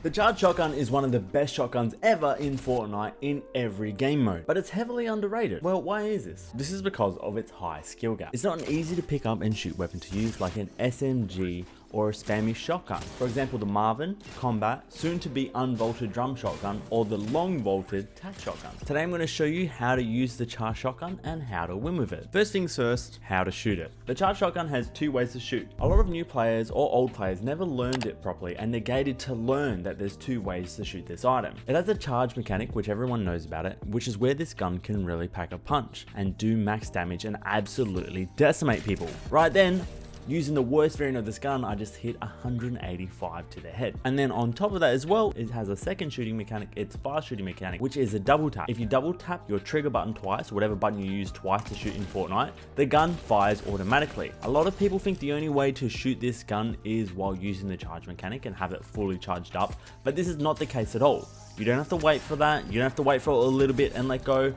The charged shotgun is one of the best shotguns ever in Fortnite in every game mode, but it's heavily underrated. Well, why is this? This is because of its high skill gap. It's not an easy to pick up and shoot weapon to use like an SMG or a spammy shotgun. For example, the Marvin, Combat, soon to be unvaulted drum shotgun, or the long vaulted tac shotgun. Today I'm going to show you how to use the charged shotgun and how to win with it. First things first, how to shoot it. The charged shotgun has two ways to shoot. A lot of new players or old players never learned it properly and negated to learn that there's two ways to shoot this item. It has a charge mechanic, which everyone knows about it, which is where this gun can really pack a punch and do max damage and absolutely decimate people. Right then, using the worst variant of this gun, I just hit 185 to the head. And then on top of that as well, it has a second shooting mechanic, its fast shooting mechanic, which is a double tap. If you double tap your trigger button twice, or whatever button you use twice to shoot in Fortnite, the gun fires automatically. A lot of people think the only way to shoot this gun is while using the charge mechanic and have it fully charged up, but this is not the case at all. You don't have to wait for that. You don't have to wait for a little bit and let go.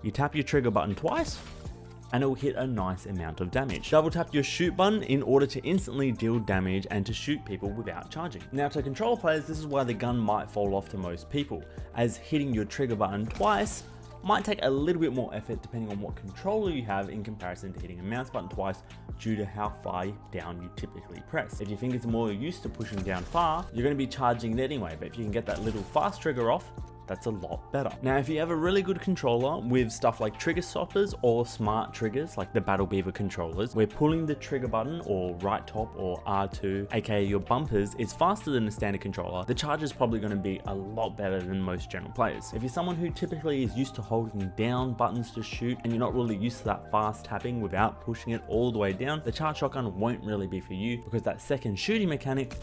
You tap your trigger button twice, and it will hit a nice amount of damage. Double tap your shoot button in order to instantly deal damage and to shoot people without charging. Now to control players, this is why the gun might fall off to most people, as hitting your trigger button twice might take a little bit more effort depending on what controller you have in comparison to hitting a mouse button twice due to how far down you typically press. If your fingers are more used to pushing down far, you're going to be charging it anyway, but if you can get that little fast trigger off, that's a lot better. Now, if you have a really good controller with stuff like trigger stoppers or smart triggers like the Battle Beaver controllers, where pulling the trigger button or right top or R2, aka your bumpers, is faster than a standard controller, the charge is probably going to be a lot better than most general players. If you're someone who typically is used to holding down buttons to shoot and you're not really used to that fast tapping without pushing it all the way down, the charged shotgun won't really be for you because that second shooting mechanic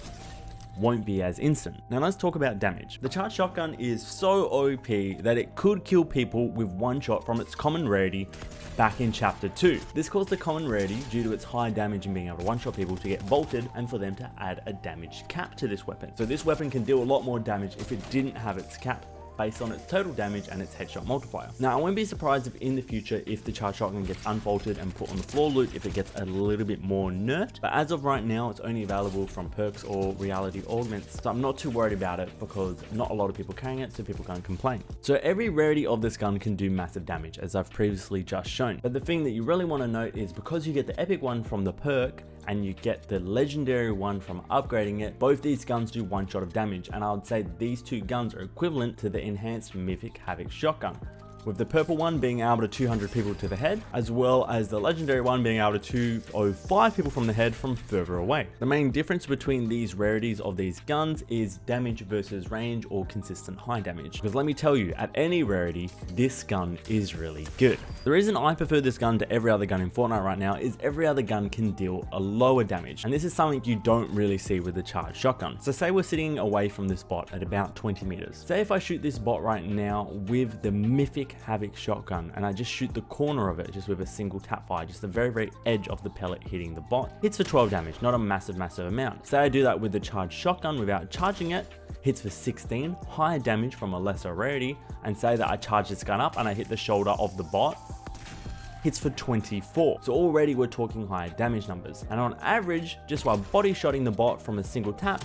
won't be as instant. Now let's talk about damage. The charged shotgun is so OP that it could kill people with one shot from its common rarity back in Chapter 2. This caused the common rarity due to its high damage and being able to one-shot people to get vaulted and for them to add a damage cap to this weapon. So this weapon can deal a lot more damage if it didn't have its cap based on its total damage and its headshot multiplier. Now I won't be surprised if in the future if the charged shotgun gets unvaulted and put on the floor loot if it gets a little bit more nerfed, but as of right now it's only available from perks or reality augments, so I'm not too worried about it because not a lot of people carrying it, so people can't complain. So every rarity of this gun can do massive damage, as I've previously just shown, but the thing that you really want to note is because you get the epic one from the perk and you get the legendary one from upgrading it, both these guns do one shot of damage, and I would say these two guns are equivalent to the enhanced mythic Havoc shotgun, with the purple one being able to 200 people to the head, as well as the legendary one being able to 205 people from the head from further away. The main difference between these rarities of these guns is damage versus range or consistent high damage, because let me tell you, at any rarity, this gun is really good. The reason I prefer this gun to every other gun in Fortnite right now is every other gun can deal a lower damage, and this is something you don't really see with the charged shotgun. So say we're sitting away from this bot at about 20 meters. Say if I shoot this bot right now with the mythic Havoc shotgun and I just shoot the corner of it just with a single tap fire, just the very edge of the pellet hitting the bot, hits for 12 damage, not a massive amount. Say I do that with the charged shotgun without charging it, hits for 16, higher damage from a lesser rarity, and say that I charge this gun up and I hit the shoulder of the bot, hits for 24. So already we're talking higher damage numbers, and on average, just while body shotting the bot from a single tap,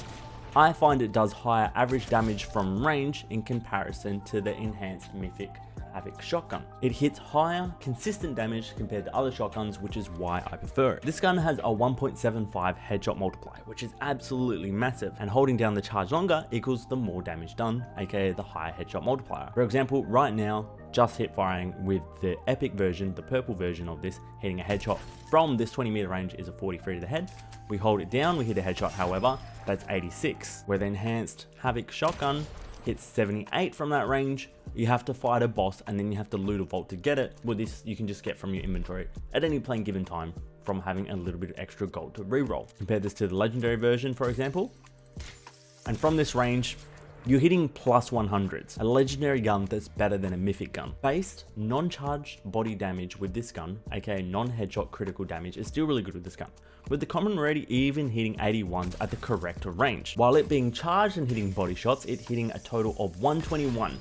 I find it does higher average damage from range in comparison to the enhanced mythic Havoc shotgun. It hits higher, consistent damage compared to other shotguns, which is why I prefer it. This gun has a 1.75 headshot multiplier, which is absolutely massive, and holding down the charge longer equals the more damage done, aka the higher headshot multiplier. For example, right now, just hit firing with the epic version, the purple version of this, hitting a headshot from this 20 meter range is a 43 to the head. We hold it down, we hit a headshot, however, that's 86. Where the enhanced Havoc shotgun hits 78 from that range, you have to fight a boss and then you have to loot a vault to get it. With this, you can just get from your inventory at any point given time from having a little bit of extra gold to reroll. Compare this to the legendary version, for example, and from this range, you're hitting plus 100s, a legendary gun that's better than a mythic gun. Based, non-charged body damage with this gun, aka non-headshot critical damage, is still really good with this gun, with the common rarity even hitting 81s at the correct range. While it being charged and hitting body shots, it hitting a total of 121.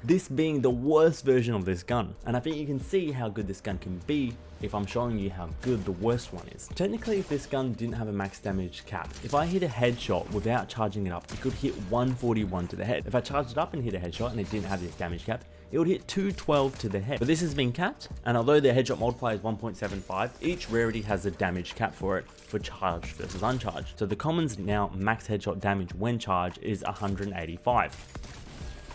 this being the worst version of this gun. And I think you can see how good this gun can be if I'm showing you how good the worst one is. Technically, if this gun didn't have a max damage cap, if I hit a headshot without charging it up, it could hit 141 to the head. If I charged it up and hit a headshot and it didn't have the damage cap, it would hit 212 to the head. But this has been capped, and although the headshot multiplier is 1.75, each rarity has a damage cap for it for charged versus uncharged. So the common's now max headshot damage when charged is 185,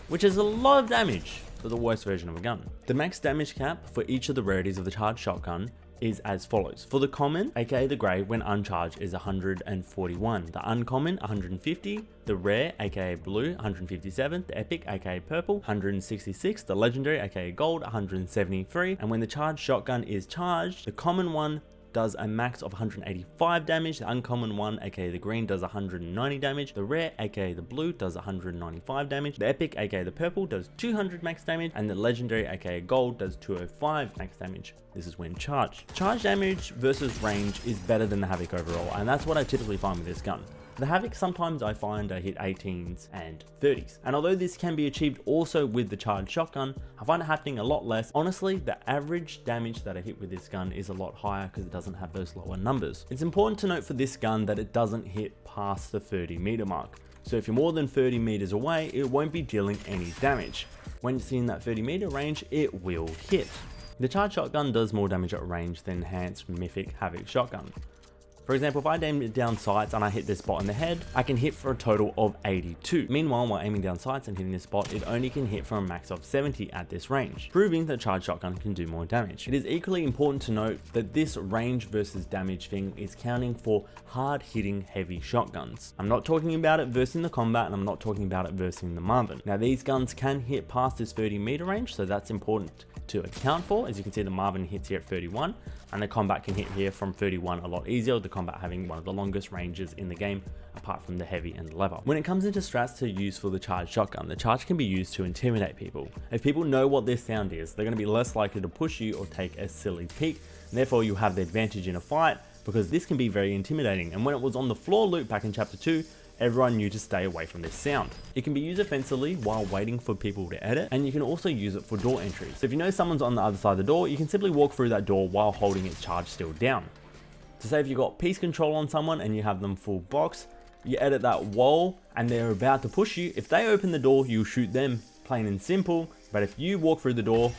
which is a lot of damage for the worst version of a gun. The max damage cap for each of the rarities of the charged shotgun is as follows. For the common, aka the grey, when uncharged is 141. The uncommon, 150. The rare, aka blue, 157. The epic, aka purple, 166. The legendary, aka gold, 173. And when the charged shotgun is charged, the common one does a max of 185 damage, the uncommon one, aka the green, does 190 damage, the rare, aka the blue, does 195 damage, the epic, aka the purple, does 200 max damage, and the legendary, aka gold, does 205 max damage. This is when charged. Charge damage versus range is better than the Havoc overall, and that's what I typically find with this gun. The Havoc, sometimes I find I hit 18s and 30s. And although this can be achieved also with the charged shotgun, I find it happening a lot less. Honestly, the average damage that I hit with this gun is a lot higher because it doesn't have those lower numbers. It's important to note for this gun that it doesn't hit past the 30-meter mark. So if you're more than 30 meters away, it won't be dealing any damage. When it's in that 30-meter range, it will hit. The charged shotgun does more damage at range than enhanced Mythic Havoc shotgun. For example, if I aim it down sights and I hit this spot in the head, I can hit for a total of 82. Meanwhile, while aiming down sights and hitting this spot, it only can hit for a max of 70 at this range, proving that charged shotgun can do more damage. It is equally important to note that this range versus damage thing is counting for hard hitting heavy shotguns. I'm not talking about it versing the combat, and I'm not talking about it versing the Marvin. Now these guns can hit past this 30-meter range, so that's important to account for. As you can see, the Marvin hits here at 31, and the combat can hit here from 31 a lot easier, with the combat having one of the longest ranges in the game apart from the heavy and leather. When it comes into strats to use for the charged shotgun, the charge can be used to intimidate people. If people know what this sound is, they're going to be less likely to push you or take a silly peek, and therefore you have the advantage in a fight because this can be very intimidating. And when it was on the floor loop back in chapter 2, everyone knew to stay away from this sound. It can be used offensively while waiting for people to edit, and you can also use it for door entries. So if you know someone's on the other side of the door, you can simply walk through that door while holding its charge still down. So say if you got piece control on someone and you have them full box, you edit that wall and they're about to push you. If they open the door, you shoot them, plain and simple. But if you walk through the door,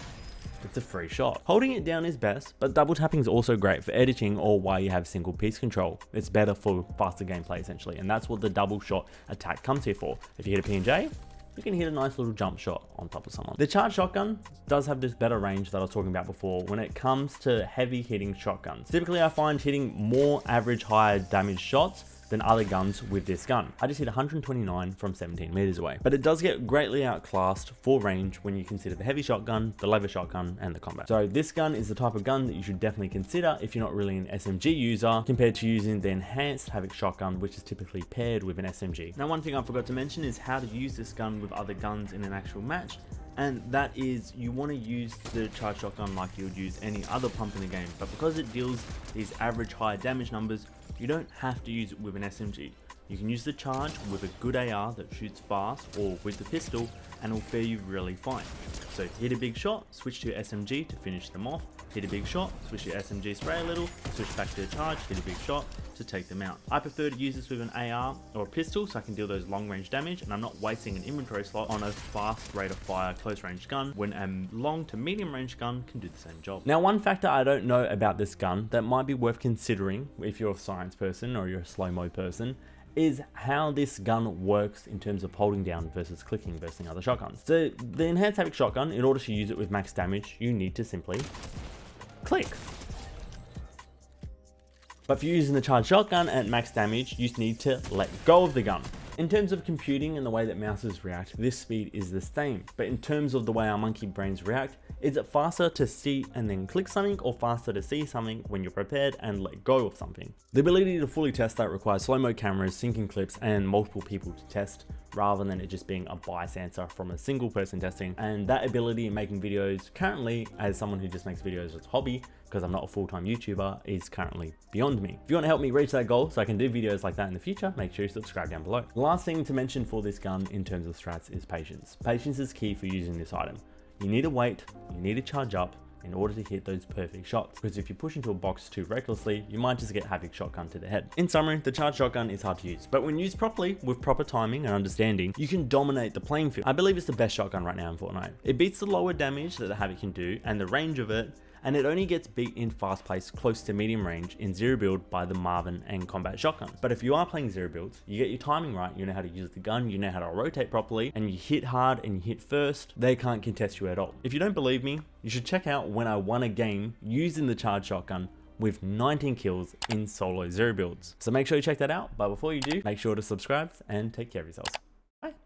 it's a free shot. Holding it down is best, but double tapping is also great for editing or while you have single piece control. It's better for faster gameplay essentially, and that's what the double shot attack comes here for. If you hit a P&J, you can hit a nice little jump shot on top of someone. The charged shotgun does have this better range that I was talking about before when it comes to heavy hitting shotguns. Typically I find hitting more average higher damage shots than other guns with this gun. I just hit 129 from 17 meters away, but it does get greatly outclassed for range when you consider the heavy shotgun, the lever shotgun, and the combat. So this gun is the type of gun that you should definitely consider if you're not really an SMG user, compared to using the enhanced Havoc shotgun, which is typically paired with an SMG. Now, one thing I forgot to mention is how to use this gun with other guns in an actual match. And that is, you want to use the charged shotgun like you would use any other pump in the game, but because it deals these average high damage numbers, you don't have to use it with an SMG. You can use the charge with a good AR that shoots fast, or with the pistol, and it'll fare you really fine. So hit a big shot, switch to SMG to finish them off, hit a big shot, switch to SMG, spray a little, switch back to the charge, hit a big shot to take them out. I prefer to use this with an AR or a pistol so I can deal those long range damage, and I'm not wasting an inventory slot on a fast rate of fire close range gun when a long to medium range gun can do the same job. Now, one factor I don't know about this gun that might be worth considering if you're a science person or you're a slow-mo person is how this gun works in terms of holding down versus clicking versus other shotguns. So the enhanced Havoc shotgun, in order to use it with max damage, you need to simply click. But for using the charged shotgun at max damage, you need to let go of the gun. In terms of computing and the way that mouses react, this speed is the same. But in terms of the way our monkey brains react, is it faster to see and then click something, or faster to see something when you're prepared and let go of something? The ability to fully test that requires slow-mo cameras, syncing clips, and multiple people to test, rather than it just being a bias answer from a single person testing. And that ability in making videos currently, as someone who just makes videos as a hobby, because I'm not a full-time YouTuber, is currently beyond me. If you want to help me reach that goal so I can do videos like that in the future, make sure you subscribe down below. The last thing to mention for this gun in terms of strats is patience. Patience is key for using this item. You need to wait, you need to charge up in order to hit those perfect shots, because if you push into a box too recklessly, you might just get Havoc shotgun to the head. In summary, the charged shotgun is hard to use, but when used properly, with proper timing and understanding, you can dominate the playing field. I believe it's the best shotgun right now in Fortnite. It beats the lower damage that the Havoc can do and the range of it, and it only gets beat in fast pace close to medium range in zero build by the Marvin and combat shotgun. But if you are playing zero builds, you get your timing right, you know how to use the gun, you know how to rotate properly, and you hit hard and you hit first, they can't contest you at all. If you don't believe me, you should check out when I won a game using the charged shotgun with 19 kills in solo zero builds. So make sure you check that out, but before you do, make sure to subscribe and take care of yourselves.